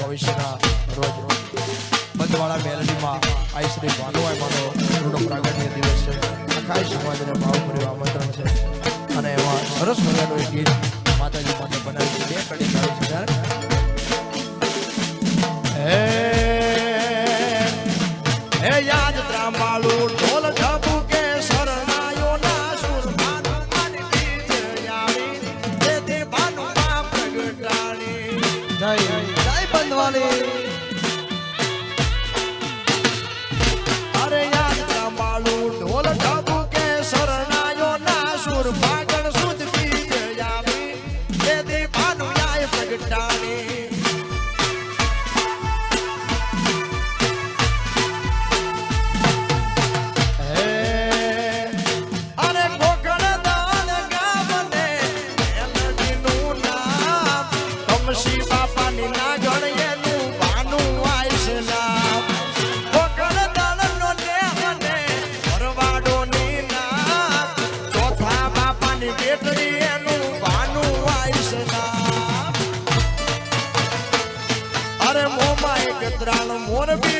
ભવિષ્યના રોજ બંધવાળા મેલડીમાં આઈ શ્રી ભાનુભાઈ માનો રૂડો પ્રાગટ્ય દિવસ છે. આખા સમાજને ભાવભર્યું આમંત્રણ છે અને એમાં સરસ મજાનું એક ગીત માતાજી માટે બનાવ્યું છે. બે કડી ગાવી છે. હે યાદ ત્રાંબાળું ઢોલ ઢબુ કે શરણાયો ના સુર ભાનુમાની બીજ આવી તે ભાનુમા પ્રગટાણી. જય જય બંધવાળી. અરે યાદ ત્રાંબાળું ઢોલ ઢબુ કે શરણાયો ના સુર ભાગણ સુધ બીજ આવી તે ભાનુમાએ પ્રગટાણી. મોરબી